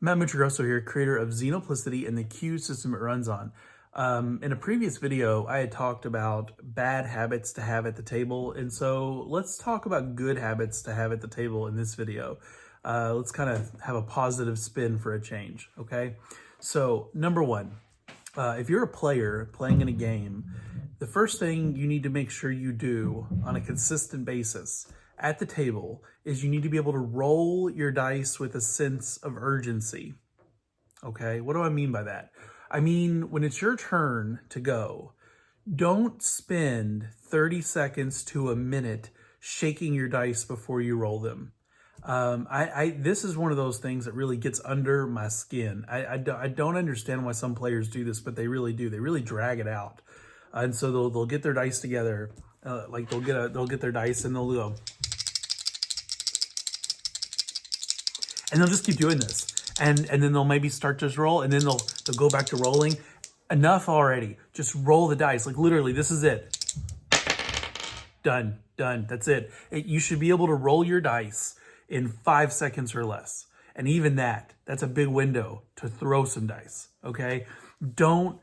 Matt Mutragrosso here, creator of Xenoplicity and the queue system it runs on. In a previous video, I had talked about bad habits to have at the table, and so let's talk about good habits to have at the table in this video. Let's kind of have a positive spin for a change, okay? So, number one, if you're a player playing in a game, the first thing you need to make sure you do on a consistent basis at the table is you need to be able to roll your dice with a sense of urgency. Okay, what do I mean by that? I mean, when it's your turn to go, don't spend 30 seconds to a minute shaking your dice before you roll them. This is one of those things that really gets under my skin. I don't understand why some players do this, but they really do. They really drag it out. And so they'll get their dice together, like they'll get their dice and they'll go, and they'll just keep doing this, and then they'll maybe start to roll, and then they'll go back to rolling. Enough already. Just roll the dice. Like literally, this is it. Done. That's it. You should be able to roll your dice in 5 seconds or less, and even that's a big window to throw some dice. Okay, don't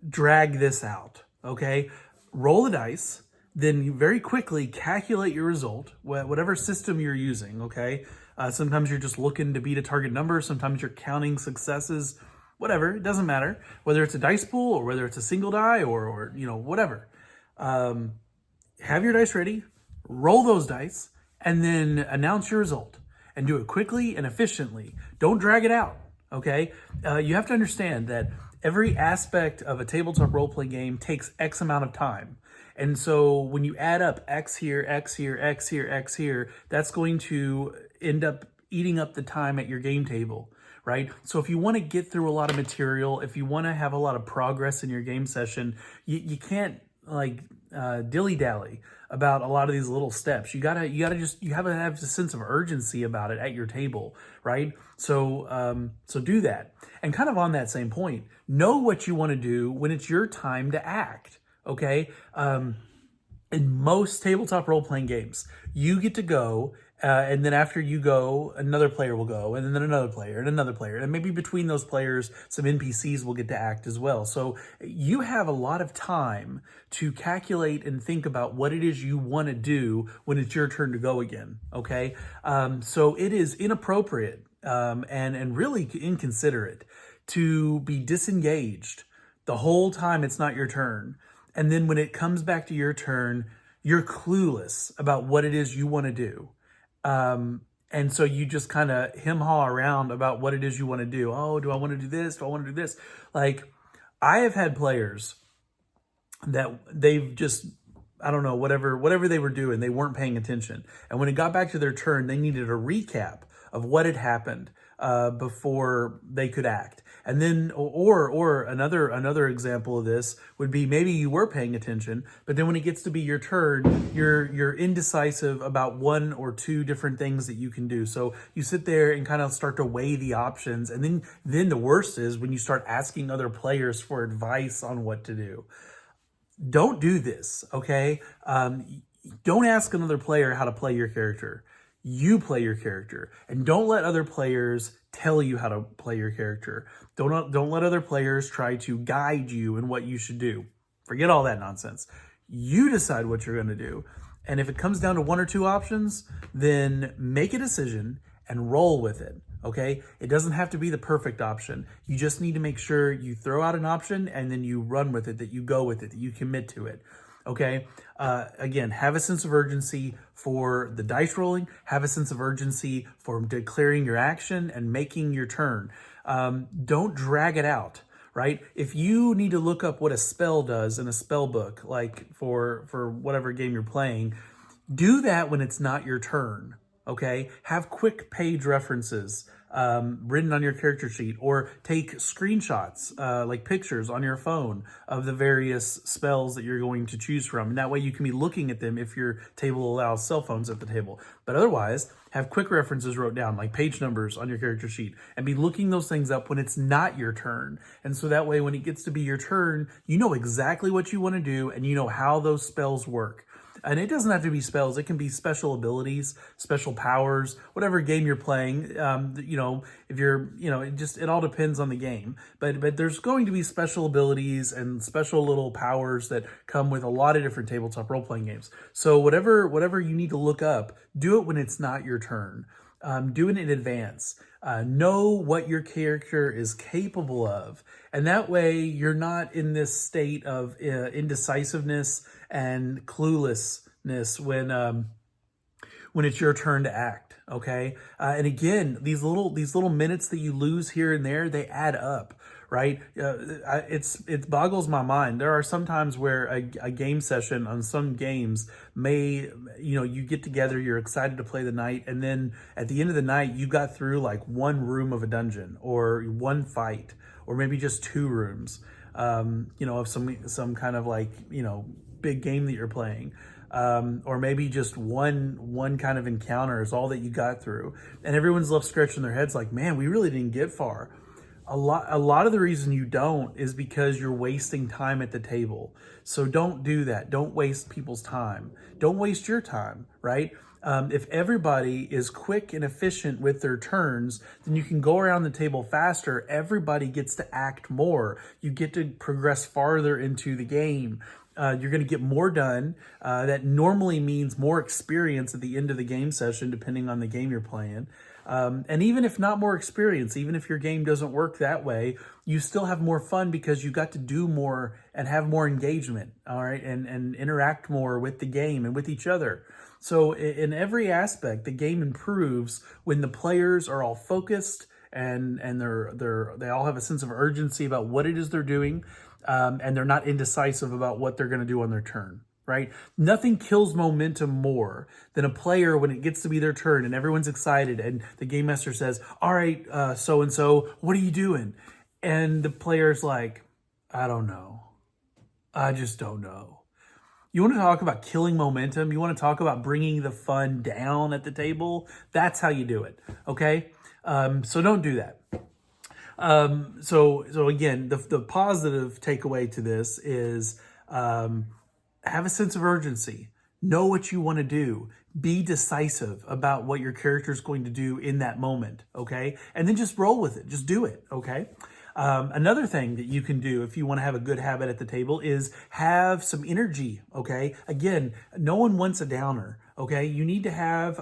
drag this out. Okay, roll the dice, then you very quickly calculate your result, whatever system you're using, okay? Sometimes you're just looking to beat a target number. Sometimes you're counting successes, whatever. It doesn't matter whether it's a dice pool or whether it's a single die or whatever. Have your dice ready, roll those dice, and then announce your result. And do it quickly and efficiently. Don't drag it out, okay? You have to understand that every aspect of a tabletop role-playing game takes X amount of time. And so when you add up X here, X here, X here, X here, that's going to end up eating up the time at your game table, right? So if you want to get through a lot of material, if you want to have a lot of progress in your game session, you can't like dilly-dally about a lot of these little steps. You gotta have a sense of urgency about it at your table, right? So do that. And kind of on that same point, know what you want to do when it's your time to act. Okay. In most tabletop role-playing games, you get to go, and then after you go, another player will go, and then another player, and maybe between those players, some NPCs will get to act as well. So you have a lot of time to calculate and think about what it is you want to do when it's your turn to go again, okay? So it is inappropriate and really inconsiderate to be disengaged the whole time it's not your turn. And then when it comes back to your turn, you're clueless about what it is you want to do. And so you just kind of hem-haw around about what it is you want to do. Oh, do I want to do this? Do I want to do this? Like, I have had players that they've just, I don't know, whatever they were doing, they weren't paying attention. And when it got back to their turn, they needed a recap of what had happened before they could act. And then, or another example of this would be maybe you were paying attention, but then when it gets to be your turn, you're indecisive about one or two different things that you can do. So you sit there and kind of start to weigh the options, and then the worst is when you start asking other players for advice on what to do. Don't do this, okay? Don't ask another player how to play your character. You play your character, and don't let other players tell you how to play your character. Don't let other players try to guide you in what you should do. Forget all that nonsense. You decide what you're going to do. And if it comes down to one or two options, then make a decision and roll with it. Okay? It doesn't have to be the perfect option. You just need to make sure you throw out an option and then you run with it, that you go with it, that you commit to it. Okay. Again, have a sense of urgency for the dice rolling, have a sense of urgency for declaring your action and making your turn. Don't drag it out, right? If you need to look up what a spell does in a spell book, like for whatever game you're playing, do that when it's not your turn. Okay. Have quick page references written on your character sheet, or take screenshots, like pictures on your phone of the various spells that you're going to choose from. And that way you can be looking at them if your table allows cell phones at the table. But otherwise, have quick references wrote down, like page numbers on your character sheet, and be looking those things up when it's not your turn. And so that way, when it gets to be your turn, you know exactly what you want to do and you know how those spells work. And it doesn't have to be spells. It can be special abilities, special powers, whatever game you're playing. If you're, it all depends on the game. But there's going to be special abilities and special little powers that come with a lot of different tabletop role-playing games. So whatever you need to look up, do it when it's not your turn. Do it in advance. Know what your character is capable of. And that way you're not in this state of indecisiveness and cluelessness when it's your turn to act. Okay. And again, these little minutes that you lose here and there, they add up, right? It boggles my mind. There are some times where a game session on some games may, you get together, you're excited to play the night, and then at the end of the night, you got through like one room of a dungeon or one fight, or maybe just two rooms, of some kind of like, big game that you're playing. Or maybe just one kind of encounter is all that you got through, and everyone's left scratching their heads like, man, we really didn't get far. A lot of the reason you don't is because you're wasting time at the table. So don't do that. Don't waste people's time. Don't waste your time, right? If everybody is quick and efficient with their turns, then you can go around the table faster. Everybody gets to act more. You get to progress farther into the game. You're going to get more done. That normally means more experience at the end of the game session, depending on the game you're playing. And even if not more experience, even if your game doesn't work that way, you still have more fun because you got to do more and have more engagement, all right, and interact more with the game and with each other. So in every aspect, the game improves when the players are all focused and they all have a sense of urgency about what it is they're doing. And they're not indecisive about what they're going to do on their turn, right? Nothing kills momentum more than a player when it gets to be their turn and everyone's excited and the game master says, all right, so-and-so, what are you doing? And the player's like, I don't know. I just don't know. You want to talk about killing momentum? You want to talk about bringing the fun down at the table? That's how you do it, okay? So don't do that. So again, the positive takeaway to this is, have a sense of urgency, know what you want to do, be decisive about what your character is going to do in that moment. Okay. And then just roll with it. Just do it. Okay. Another thing that you can do if you want to have a good habit at the table is have some energy. Okay. Again, no one wants a downer. Okay. You need to have,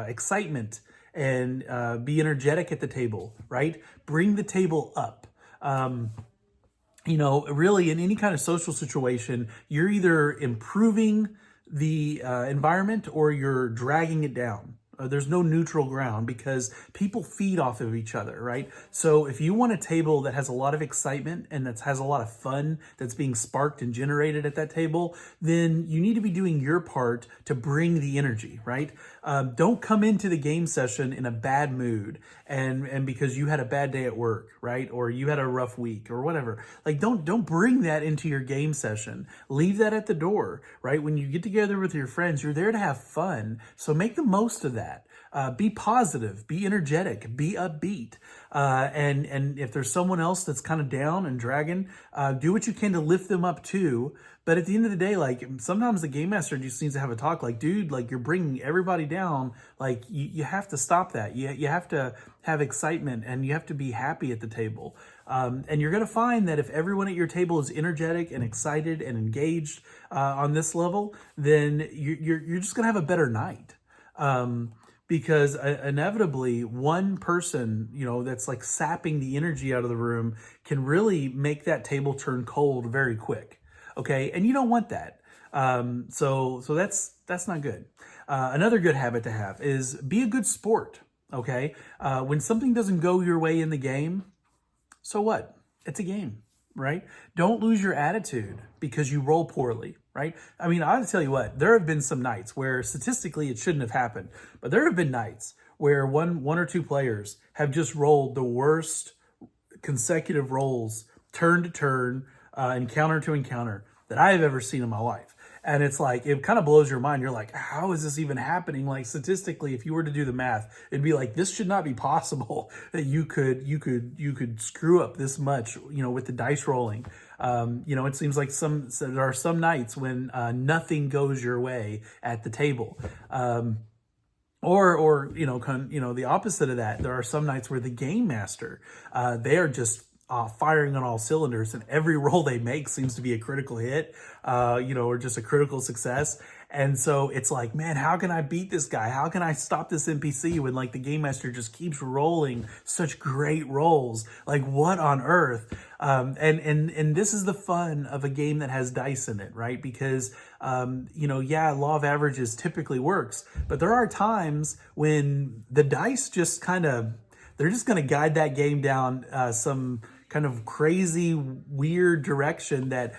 excitement and be energetic at the table, right? Bring the table up. Really in any kind of social situation, you're either improving the environment or you're dragging it down. There's no neutral ground because people feed off of each other, right? So if you want a table that has a lot of excitement and that has a lot of fun that's being sparked and generated at that table, then you need to be doing your part to bring the energy, right? Don't come into the game session in a bad mood and because you had a bad day at work, right? Or you had a rough week or whatever. Like don't bring that into your game session. Leave that at the door, right? When you get together with your friends, you're there to have fun. So make the most of that. Be positive, be energetic, be upbeat. And if there's someone else that's kind of down and dragging, do what you can to lift them up too. But at the end of the day, like sometimes the game master just needs to have a talk like, dude, like you're bringing everybody down. Like you have to stop that. You have to have excitement and you have to be happy at the table. And you're going to find that if everyone at your table is energetic and excited and engaged on this level, then you're just going to have a better night. Because inevitably one person, that's like sapping the energy out of the room can really make that table turn cold very quick. Okay. And you don't want that. So that's not good. Another good habit to have is be a good sport. Okay. When something doesn't go your way in the game, so what? It's a game, right? Don't lose your attitude because you roll poorly. Right? I mean, I'll tell you what, there have been some nights where statistically it shouldn't have happened, but there have been nights where one or two players have just rolled the worst consecutive rolls, turn to turn, encounter to encounter that I have ever seen in my life. And it's like, it kind of blows your mind. You're like, how is this even happening? Like statistically, if you were to do the math, it'd be like, this should not be possible that you could screw up this much, with the dice rolling. It seems like there are some nights when nothing goes your way at the table. Or the opposite of that. There are some nights where the game master, they are just firing on all cylinders, and every roll they make seems to be a critical hit, or just a critical success. And so it's like, man, how can I beat this guy? How can I stop this NPC when like the game master just keeps rolling such great rolls? Like, what on earth? And this is the fun of a game that has dice in it, right? Because law of averages typically works, but there are times when the dice just they're just going to guide that game down some kind of crazy, weird direction that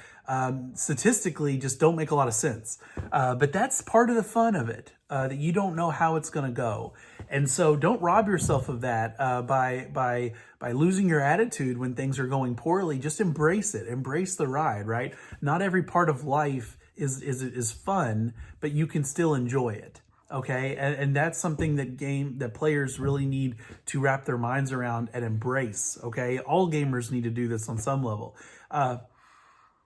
statistically just don't make a lot of sense. But that's part of the fun of it, that you don't know how it's going to go. And so don't rob yourself of that by losing your attitude when things are going poorly. Just embrace it. Embrace the ride, right? Not every part of life is fun, but you can still enjoy it. Okay, and that's something that players really need to wrap their minds around and embrace. Okay, all gamers need to do this on some level. And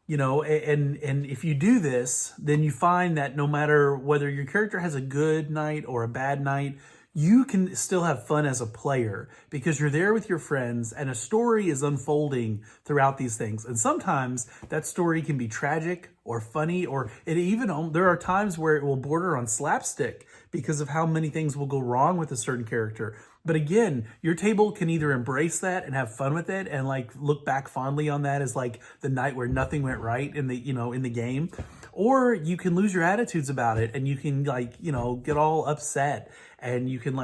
if you do this, then you find that no matter whether your character has a good night or a bad night, you can still have fun as a player because you're there with your friends and a story is unfolding throughout these things. And sometimes that story can be tragic or funny, or there are times where it will border on slapstick because of how many things will go wrong with a certain character. But again, your table can either embrace that and have fun with it and like look back fondly on that as like the night where nothing went right in the game, or you can lose your attitudes about it and you can get all upset and you can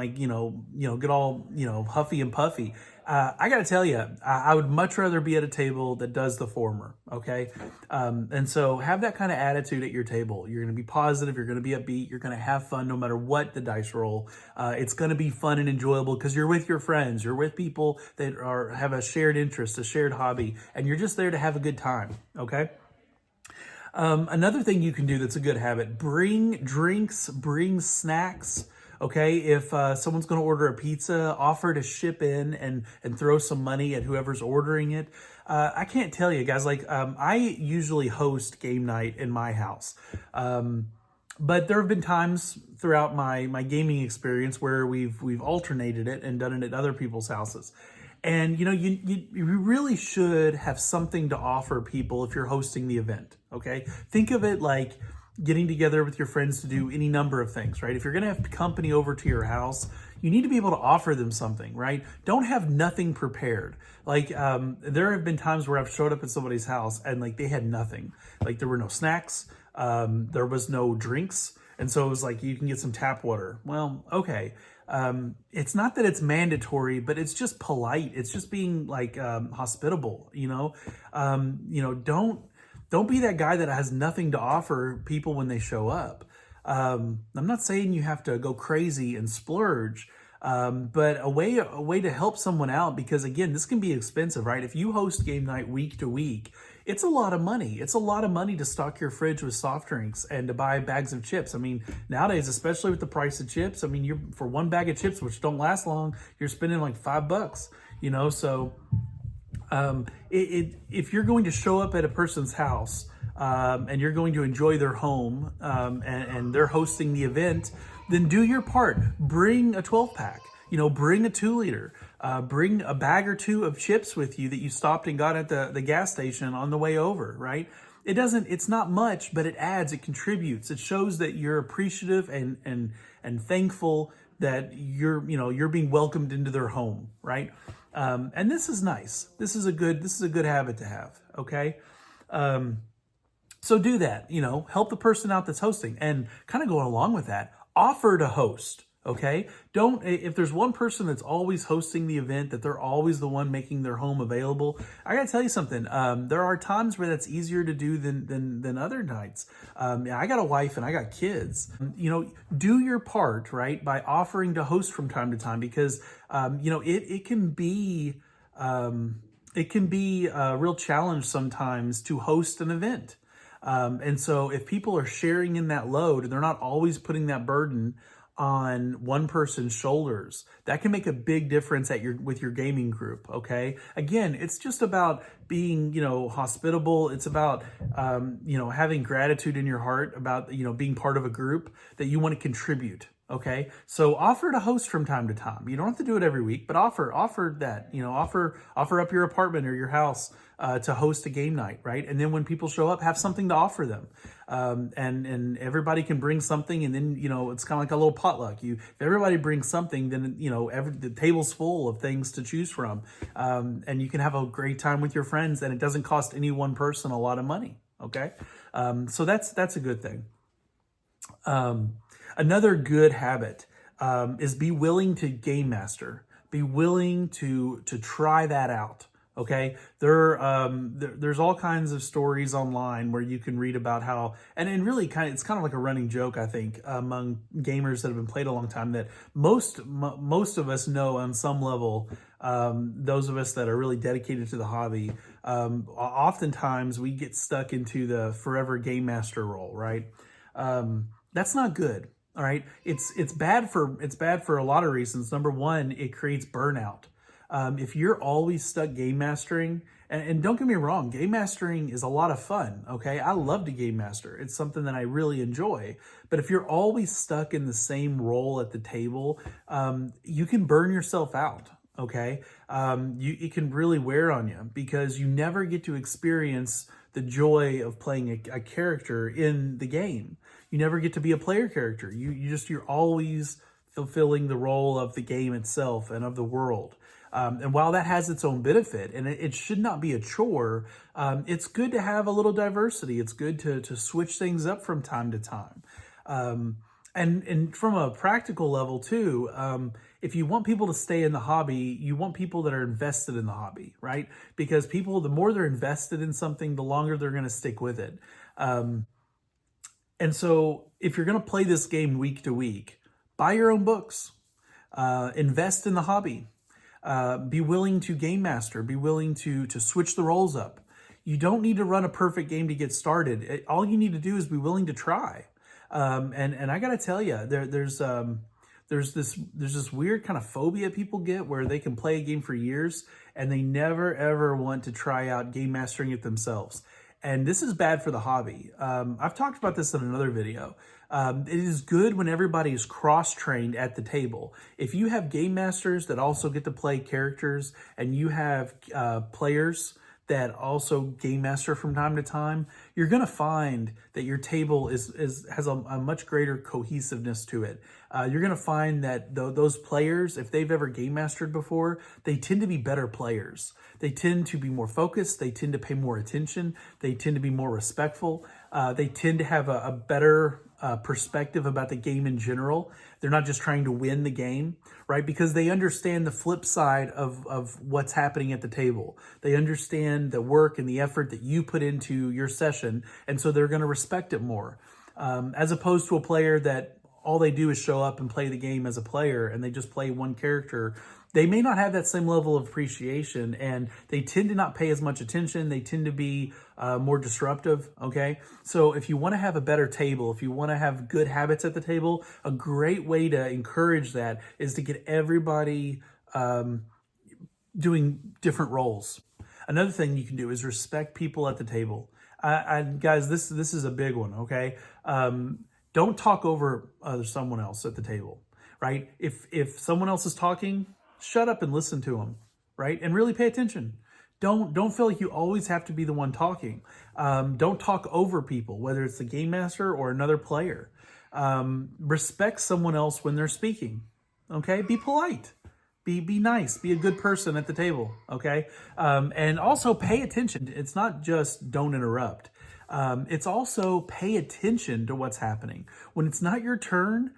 get all huffy and puffy. I got to tell you, I would much rather be at a table that does the former, okay? And so have that kind of attitude at your table. You're going to be positive. You're going to be upbeat. You're going to have fun no matter what the dice roll. It's going to be fun and enjoyable because you're with your friends. You're with people that have a shared interest, a shared hobby, and you're just there to have a good time, okay? Another thing you can do that's a good habit, bring drinks, bring snacks. Okay, if someone's going to order a pizza, offer to ship in and throw some money at whoever's ordering it. I can't tell you guys, I usually host game night in my house. But there have been times throughout my gaming experience where we've alternated it and done it at other people's houses. And you really should have something to offer people if you're hosting the event. Okay, think of it like getting together with your friends to do any number of things, right? If you're going to have company over to your house, you need to be able to offer them something, right? Don't have nothing prepared. There have been times where I've showed up at somebody's house and they had nothing. There were no snacks, there was no drinks, and so it was like, you can get some tap water. Well, okay. It's not that it's mandatory, but it's just polite. It's just being hospitable, Don't be that guy that has nothing to offer people when they show up. I'm not saying you have to go crazy and splurge, but a way to help someone out, because again, this can be expensive, right? If you host game night week to week, it's a lot of money. It's a lot of money to stock your fridge with soft drinks and to buy bags of chips. I mean, nowadays, especially with the price of chips, I mean, you're for one bag of chips, which don't last long, you're spending like $5, so if you're going to show up at a person's house and you're going to enjoy their home and they're hosting the event, then do your part. Bring a 12-pack, bring a 2-liter, bring a bag or two of chips with you that you stopped and got at the gas station on the way over, right? It's not much, but it adds, it contributes. It shows that you're appreciative and thankful that you're being welcomed into their home, right? And this is nice. This is a good habit to have. Okay. So do that, help the person out that's hosting, and kind of going along with that, offer to host. Okay. If there's one person that's always hosting the event, that they're always the one making their home available, I gotta tell you something. There are times where that's easier to do than other nights. I got a wife and I got kids. Do your part, right, by offering to host from time to time, because it can be a real challenge sometimes to host an event. And so if people are sharing in that load and they're not always putting that burden on one person's shoulders, that can make a big difference with your gaming group. Okay. Again, it's just about being, hospitable. It's about, having gratitude in your heart about, being part of a group that you want to contribute. Okay. So offer to host from time to time. You don't have to do it every week, but offer that, offer up your apartment or your house, to host a game night. Right. And then when people show up, have something to offer them. And everybody can bring something, and then, it's kind of like a little potluck. If everybody brings something, then, the table's full of things to choose from. And you can have a great time with your friends, and it doesn't cost any one person a lot of money. Okay. So that's a good thing. Another good habit is be willing to game master. Be willing to try that out. Okay, there's all kinds of stories online where you can read about how, and really it's kind of like a running joke, I think, among gamers that have been played a long time, that most of us know on some level, those of us that are really dedicated to the hobby, oftentimes we get stuck into the forever game master role, right? That's not good. All right, it's bad for a lot of reasons. Number one, it creates burnout. If you're always stuck game mastering, and don't get me wrong, game mastering is a lot of fun. Okay, I love to game master. It's something that I really enjoy. But if you're always stuck in the same role at the table, you can burn yourself out. Okay, it can really wear on you, because you never get to experience the joy of playing a character in the game. You never get to be a player character. You're always fulfilling the role of the game itself and of the world. And while that has its own benefit, and it should not be a chore, it's good to have a little diversity. It's good to switch things up from time to time. And from a practical level too, if you want people to stay in the hobby, you want people that are invested in the hobby, right? Because people, the more they're invested in something, the longer they're going to stick with it. And so if you're going to play this game week to week, buy your own books, invest in the hobby. Be willing to game master. Be willing to switch the roles up. You don't need to run a perfect game to get started. All you need to do is be willing to try. And I got to tell you, there's this weird kind of phobia people get where they can play a game for years and they never ever want to try out game mastering it themselves. And this is bad for the hobby. I've talked about this in another video. It is good when everybody is cross-trained at the table. If you have game masters that also get to play characters, and you have players that also game master from time to time, you're going to find that your table has a much greater cohesiveness to it. You're going to find that those players, if they've ever game mastered before, they tend to be better players. They tend to be more focused. They tend to pay more attention. They tend to be more respectful. They tend to have a better perspective about the game in general. They're not just trying to win the game, right? Because they understand the flip side of what's happening at the table. They understand the work and the effort that you put into your session, and so they're going to respect it more. As opposed to a player that all they do is show up and play the game as a player, and they just play one character. They may not have that same level of appreciation, and they tend to not pay as much attention. They tend to be more disruptive, okay? So if you want to have a better table, if you want to have good habits at the table, a great way to encourage that is to get everybody doing different roles. Another thing you can do is respect people at the table. Guys, this is a big one, okay? Don't talk over someone else at the table, right? If someone else is talking, shut up and listen to them, right? And really pay attention. Don't feel like you always have to be the one talking. Don't talk over people, whether it's the game master or another player. Respect someone else when they're speaking, okay? Be polite. Be nice. Be a good person at the table, okay? And also pay attention. It's not just don't interrupt. It's also pay attention to what's happening. When it's not your turn,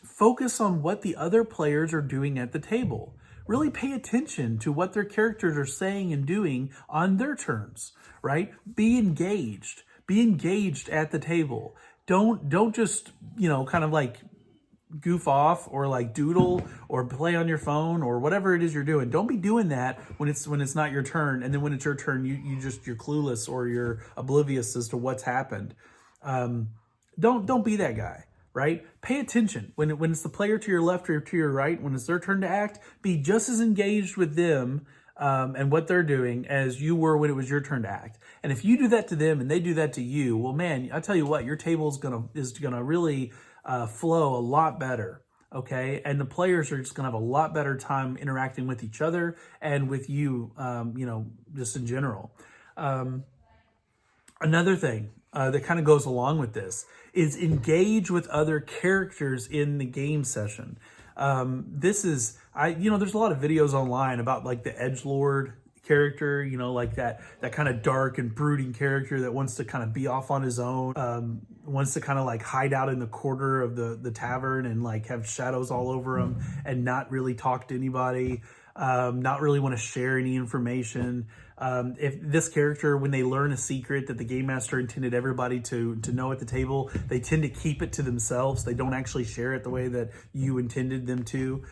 focus on what the other players are doing at the table. Really pay attention to what their characters are saying and doing on their turns, right? Be engaged. Be engaged at the table. Don't just, kind of like goof off or like doodle or play on your phone or whatever it is you're doing. Don't be doing that when it's not your turn, and then when it's your turn, you're clueless or you're oblivious as to what's happened. Don't be that guy, right? Pay attention when it's the player to your left or to your right. When it's their turn to act, be just as engaged with them and what they're doing as you were when it was your turn to act. And if you do that to them and they do that to you, well, man, I tell you what, your table is gonna really flow a lot better. Okay, and the players are just gonna have a lot better time interacting with each other and with you, just in general. Another thing that kind of goes along with this is engage with other characters in the game session. There's a lot of videos online about like the edgelord character, like that kind of dark and brooding character that wants to kind of be off on his own, wants to kind of like hide out in the corner of the tavern and like have shadows all over him and not really talk to anybody, not really want to share any information. If this character, when they learn a secret that the game master intended everybody to know at the table, they tend to keep it to themselves. They don't actually share it the way that you intended them to.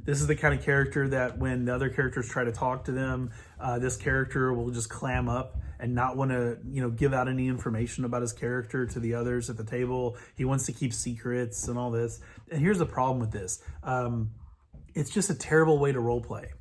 This is the kind of character that when the other characters try to talk to them, this character will just clam up and not want to, give out any information about his character to the others at the table. He wants to keep secrets and all this. And here's the problem with this. It's just a terrible way to role play.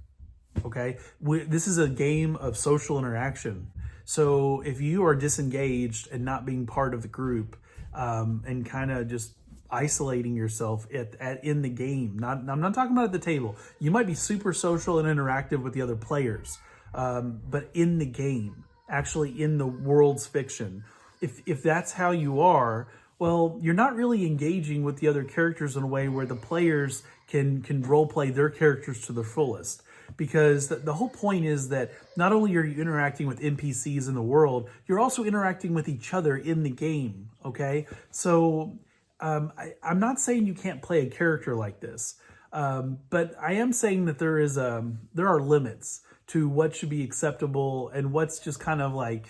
Okay, this is a game of social interaction. So if you are disengaged and not being part of the group, and kind of just isolating yourself in the game, I'm not talking about at the table. You might be super social and interactive with the other players, but in the game, actually in the world's fiction, if that's how you are, well, you're not really engaging with the other characters in a way where the players can role play their characters to the fullest. Because the whole point is that not only are you interacting with NPCs in the world, you're also interacting with each other in the game, okay? So I'm not saying you can't play a character like this, but I am saying that there are limits to what should be acceptable and what's just kind of like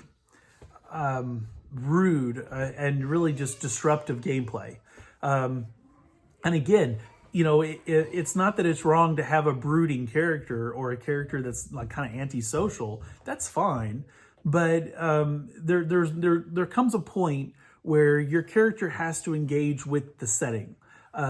rude and really just disruptive gameplay. And again, it's not that it's wrong to have a brooding character or a character that's like kind of antisocial. That's fine, but there comes a point where your character has to engage with the setting.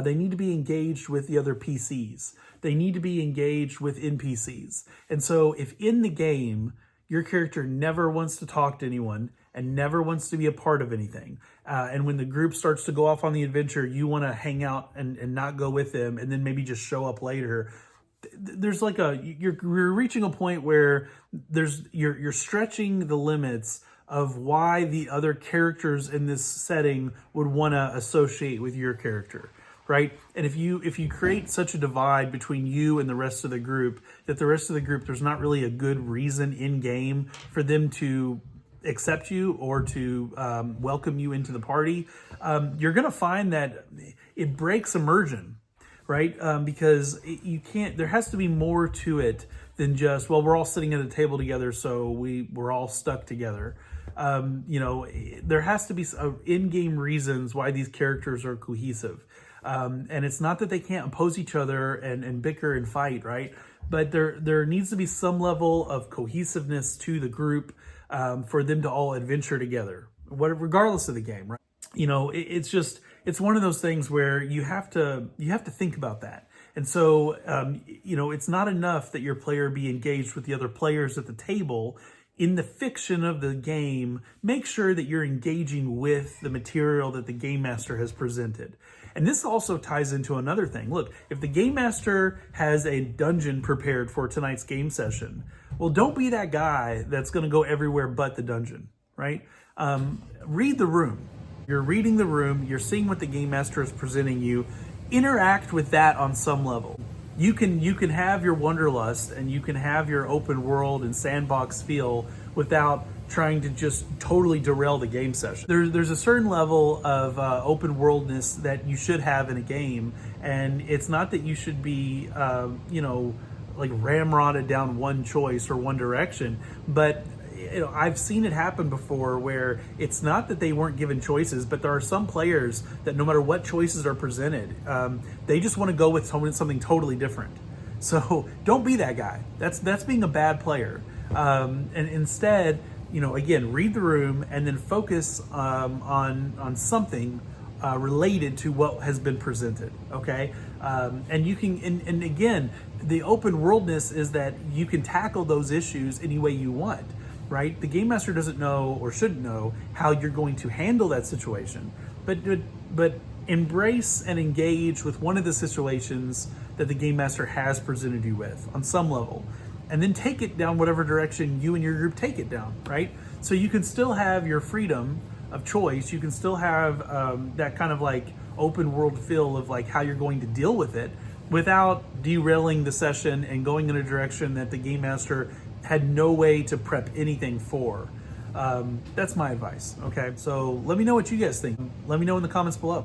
They need to be engaged with the other PCs. They need to be engaged with NPCs. And so if in the game your character never wants to talk to anyone and never wants to be a part of anything, and when the group starts to go off on the adventure, you want to hang out and not go with them and then maybe just show up later, there's like you're reaching a point where you're stretching the limits of why the other characters in this setting would want to associate with your character, right? And if you create such a divide between you and the rest of the group, that the rest of the group, there's not really a good reason in game for them to accept you or to welcome you into the party, you're going to find that it breaks immersion, right? Because you can't, there has to be more to it than just, well, we're all sitting at a table together, so we're all stuck together. There has to be in-game reasons why these characters are cohesive. And it's not that they can't oppose each other and bicker and fight, right? But there needs to be some level of cohesiveness to the group for them to all adventure together, regardless of the game, right? It's one of those things where you have to think about that. And so, it's not enough that your player be engaged with the other players at the table. In the fiction of the game, make sure that you're engaging with the material that the game master has presented. And this also ties into another thing. Look, if the game master has a dungeon prepared for tonight's game session, well, don't be that guy that's going to go everywhere but the dungeon, right? Read the room. You're reading the room. You're seeing what the game master is presenting you. Interact with that on some level. You can have your wanderlust and you can have your open world and sandbox feel without trying to just totally derail the game session. There's a certain level of open worldness that you should have in a game, and it's not that you should be like ramrodded down one choice or one direction, but I've seen it happen before where it's not that they weren't given choices, but there are some players that no matter what choices are presented, they just want to go with something totally different. So don't be that guy. That's being a bad player. And instead, again, read the room and then focus on something related to what has been presented. Okay, and you can, and again, the open worldness is that you can tackle those issues any way you want. Right? The game master doesn't know or shouldn't know how you're going to handle that situation, but embrace and engage with one of the situations that the game master has presented you with on some level, and then take it down whatever direction you and your group take it down, right? So you can still have your freedom of choice. You can still have that kind of like open world feel of like how you're going to deal with it without derailing the session and going in a direction that the game master had no way to prep anything for. That's my advice, okay? So let me know what you guys think. Let me know in the comments below.